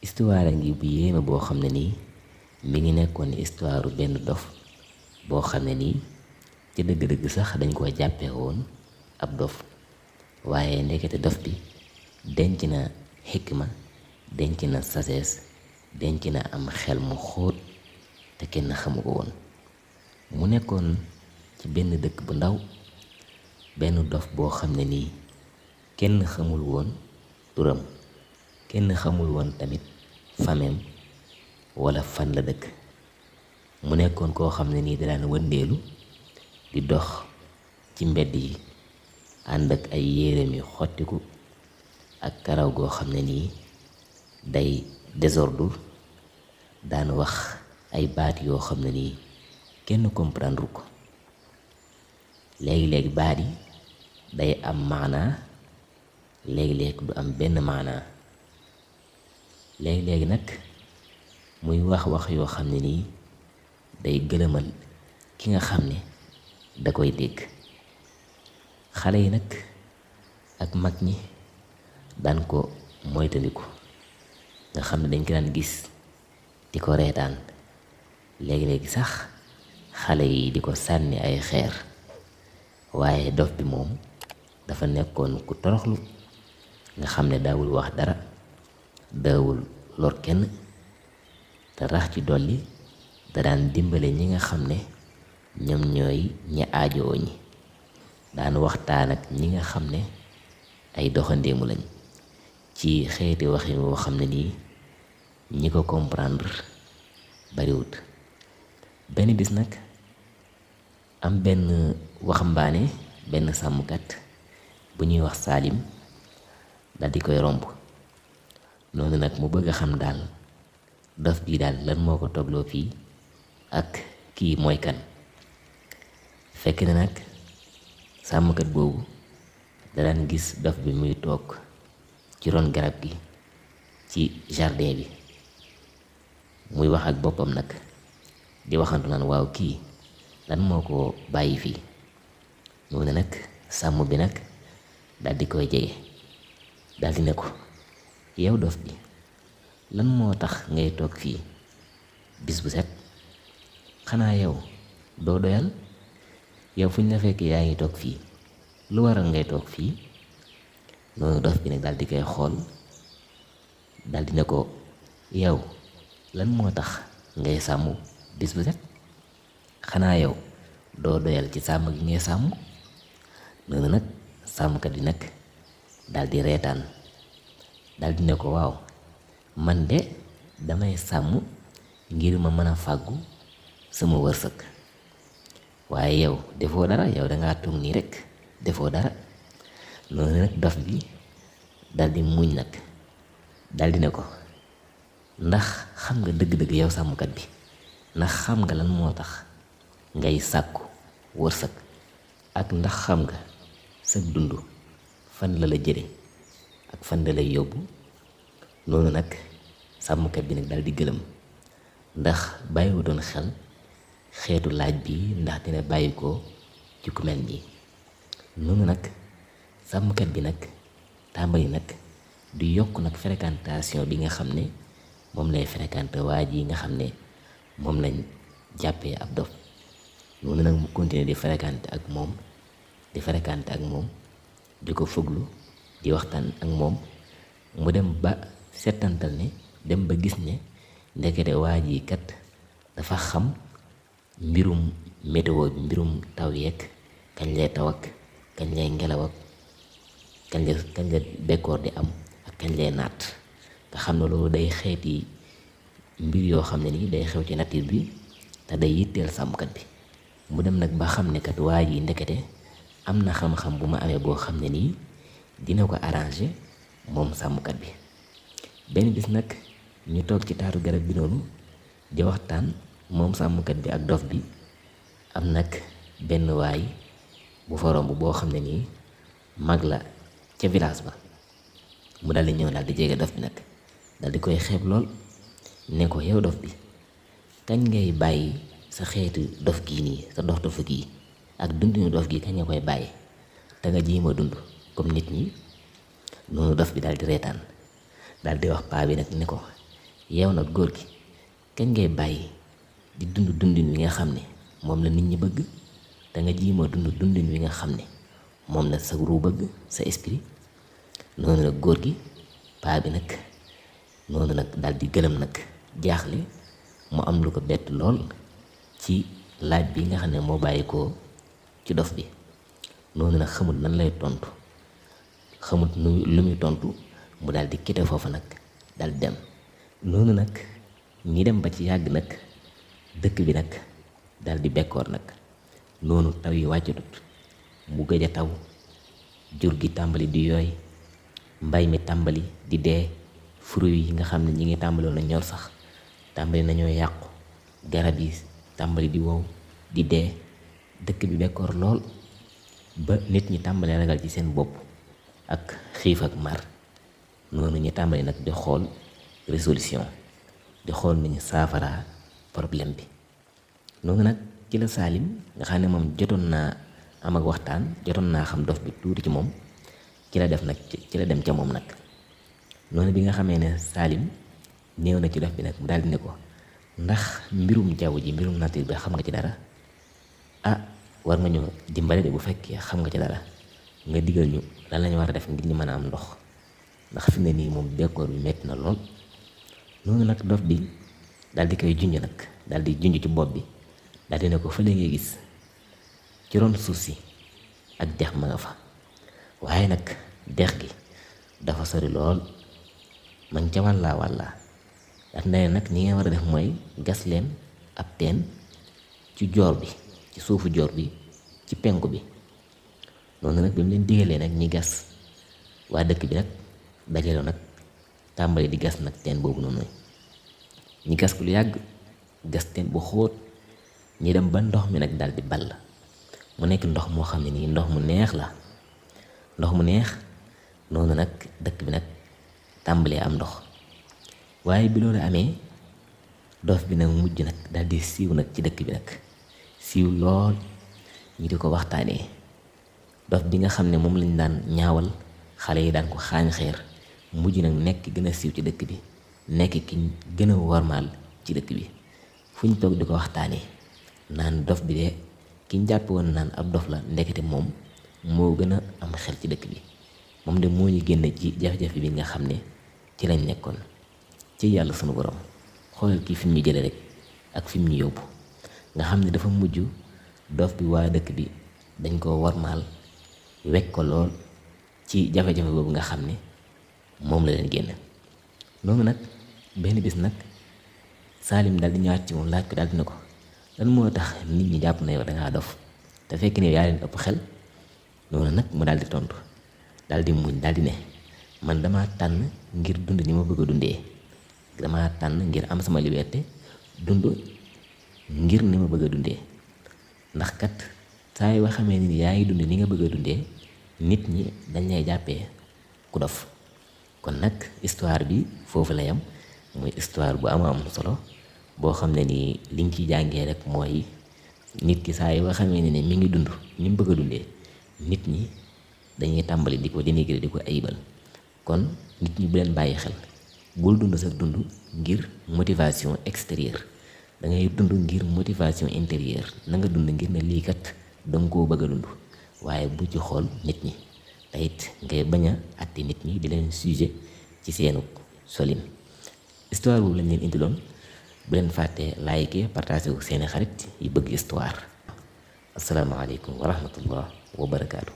histoire ngi bu yéeme boo xam ne nii mi ngi nekkoon histoire benn dof boo xam ne nii ci dëgg-dëgg sax dañ koo jàppe woon ab dof waaye ndekete dof bi denc na xikma, denc na sagesse, denc na am xel mu xóot te kenn xamu ko woon. mu nekkoon ci benn dëkk bu ndaw benn dof boo xam ne nii kenn xamul woon turam, kenn xamul woon tamit fameem walla fan la dëkk. mu nekkoon koo xam ne nii da daan wëndeelu di dox ci mbedd yi ànd ak ay yéreem yu xottiku ak karaw goo xam ne nii day désordre, daan wax ay baat yoo xam ne nii kenn comprendre ko. léegi-léegi baat yi day am maanaa, léegi-léegi du am benn maanaa. léegi-léegi nag muy wax yoo xam ne nii day gëlëmal ki nga xam ne da koy dégg. xale yi nag ak mag ñi daan ko moytandiku, nga xam ne dañ ko daan gis di ko reetaan. léegi-léegi sax xale yi di ko sànni ay xeer, waaye dof bi moom dafa nekkoon ku toroxlu, nga xam ne daawul wax dara, daawul lor kenn, te rax ci dolli da daan dimbale ñi nga xam ne ñoom ñooy ñi aajoo ñi, daan waxtaan ak ñi nga xam ne ay doxandéemu lañ ci xeeti waxin woo xam ne nii ñi ko comprendre bariwut. benn bis nag am benn waxambaane, benn sàmmkat bu ñuy wax Saalim dal di koy romb noonu nag mu bëgg a xam daal dof bii daal lan moo ko toogloo fii ak kii mooy kan. fekk na nag sàmmkat boobu da daan gis dof bi muy toog ci ron garab gi ci jardin bi, muy wax ak boppam nag di waxantu naan waaw kii lan moo ko bàyyi fii. noonu nag sàmm bi nag dal di koy jege, dal di ne ko yow dof bi lan moo tax ngay toog fii bis bu set, xanaa yow doo doyal? yow fu ñu la fekk yaa ngi toog fii, lu waral ngay toog fii? noonu dof bi nag dal di koy xool, dal di ne ko yow lan moo tax ngay sàmm bis bu set, xanaa yow doo doyal ci sàmm gi ngay sàmm? noonu nag sàmmkat bi nag dal di reetaan, dal di ne ko waaw man de damay sàmm ngir ma mën a fàggu sama wërsëg, waaye yow defoo dara, yow dangaa toog nii rekk defoo dara. noonu nag dof bi dal di muñ nag, dal di ne ko ndax xam nga dëgg-dëgg yow sàmmkat bi, ndax xam nga lan moo tax ngay sàkku wërsëg, ak ndax xam nga sa dund fan la la jële ak fan la lay yóbbu? noonu nag sàmmkat bi nag dal di gëlëm, ndax bàyyiwu doon xel xeetu laaj bi ndax dina bàyyi ko ci ku mel nii. noonu nag sàmmkat bi nag tàmbali nag di yokk nag fréquentation bi nga xam ne moom lay fréquenté waa ji nga xam ne moom lañ jàppee ab dof. noonu nag mu continuer di fréquenté ak moom, di fréquenté ak moom, di ko fuglu, di waxtaan ak moom. mu dem ba settantal ne, dem ba gis ne ndekete waa ji kat dafa xam mbirum météo bi, mbirum taw yeeg kañ lay taw ak kañ lay ngelaw ak kañ la bekkoor di am ak kañ lay naat. nga xam ne loolu day xeeti mbir yoo xam ne nii day xew ci nature bi te day yitteel sàmmkat bi. mu dem nag ba xam ne kat waa ji ndekete am na xam-xam bu ma amee boo xam ne nii dina ko arrangé moom sàmmkat bi. benn bis nag ñu toog ci taatu garab bi noonu di waxtaan moom sàmmkat bi ak dof bi. am nag benn waay bu fa romb boo xam ne nii mag la ca village ba. mu dal di ñëw daal di jege dof bi nag, dal di koy xeeb lool, ne ko yow dof bi kañ ngay bàyyi sa xeetu dof gii nii, sa dof dofu gii ak dunduñu dof gi kañ nga koy bàyyi te nga jéem a dund comme nit ñi. noonu dof bi daal di reetaan, daal di wax paa bi nag ne ko yow nag góor gi kañ ngay bàyyi di dund dundin wi nga xam ne moom la nit ñi bëgg te nga jiima dund dundin wi nga xam ne moom la sa ruu bëgg sa esprit. noonu nag góor gi paa bi nag noonu nag daal di gëlëm nag jaaxle mu am lu ko bett lool ci laaj bi nga xam ne moo bàyyi ko ci dof bi. noonu nag xamul nan lay tontu, xamut lu muy tontu, mu daal di kite foofu nag daal di dem. noonu nag ñi dem ba ci yàgg nag dëkk bi nag daal di bekkoor nag. noonu taw yi wàccatut, mu gëj a taw, jur gi tàmbali di yooy, mbay mi tàmbali di dee, fruit yi nga xam ne ñi ngi tàmbaloon na ñor sax tàmbali nañoo yàqu, garab yi tàmbali di wow di dee, dëkk bi bekkoor lool ba nit ñi tàmbali ragal ci seen bopp ak xiif ak mar. noonu ñu tàmbali nag di xool résolution, di xool nañu saafara problème bi. noonu nag ci la Salim nga xam ne moom jotoon naa am ak waxtaan, jotoon naa xam dof bi tuuti ci moom, ci la def nag ci la dem ca moom nag. noonu bi nga xamee ne Salim néew na ci dof bi nag mu daal di ne ko ndax mbirum jaww ji, mbirum nature bi xam nga ci dara? ah war nga ñu dimbale de bu fekkee xam nga ci dara, nga digal ñu lan lañu war a def ngir ñu mën a am ndox, ndax fi mu ne nii moom bekkoor bi metti na lool. noonu nag dof bi daal di koy junj nag, daal di junj ci bopp bi, daal di ne ko fële ngay gis ci ron suuf si ak dex ma nga fa, waaye nag dex gi dafa sori lool, man ca wàllaa ndax nee nag ni ngeen war a def mooy gas leen ab teen ci joor bi, ci suufu joor bi ci penku bi. noonu nag bi mu leen digalee nag ñi gas, waa dëkk bi nag dajaloo nag tàmbali di gas nag teen boobu noonu. ñi gas ko lu yàgg, gas teen bu xóot, ñi dem ba ndox mi nag daal di ball, mu nekk ndox moo xam ne nii ndox mu neex la, ndox mu neex. noonu nag dëkk bi nag tàmbalee am ndox. waaye bi loolu amee, dof bi nag mujj nag daal di siiw nag ci dëkk bi nag, siiw lool, ñi di ko waxtaanee. dof bi nga xam ne moom lañ daan ñaawal, xale yi daan ko xaañ xeer, mujj nag nekk gën a siiw ci dëkk bi, nekk ki gën a wormaal ci dëkk bi. fu ñu toog di ko waxtaanee naan dof bi de ki ñu jàpp woon naan ab dof la, ndekete moom moo gën a am xel ci dëkk bi, moom de moo ñu génn ci jafe-jafe bi nga xam ne ci lañ nekkoon. ci yàlla sunu borom, xoolal kii fi mu ñu jële rek ak fi mu ñu yóbbu, nga xam ne dafa mujj dof bi waa dëkk bi dañ ko wormaal, wekk ko lool ci jafe-jafe boobu nga xam ne moom la leen génn. noonu nag benn bis nag Salim daal di ñëwaat ci moom laaj ko, daal di ne ko lan moo tax nit ñi jàpp na yow dangaa dof te fekk ne yaa leen ëpp xel. noonu nag mu daal di tontu, daal di muñ, daal di ne man dama tànn ngir dund ni ma bëgg a dundee, dama tànn ngir am sama liberté dund ngir ni ma bëgg a dundee, ndax kat saa yoo xamee ni yaa ngi dund ni nga bëgg a dundee, nit ñi dañ lay jàppee ku dof. kon nag histoire bi foofu la yam, muy histoire bu am solo boo xam ne ni liñ ci jàngee rek mooy nit ki saa yoo xamee ne mi ngi dund ni mu bëgg a dundee, nit ñi dañuy tàmbali di ko dénigrer, di ko ayibal. kon nit ñi bu leen bàyyi xel, bul dund sa dund ngir motivation extérieure, da ngay dund ngir motivation intérieure. na nga dund ngir ne lii kat danga koo bëgg a dund, waaye bu ci xool nit ñi, te it ngay bañ a àtte nit ñi di leen sujet ci seenu solin. histoire boobu lañ leen indiloon. bu leen fàttee like, partager ko seeni xarit yi bëgg histoire. asalaamaaleykum wa rahmatullah wa barakaatu.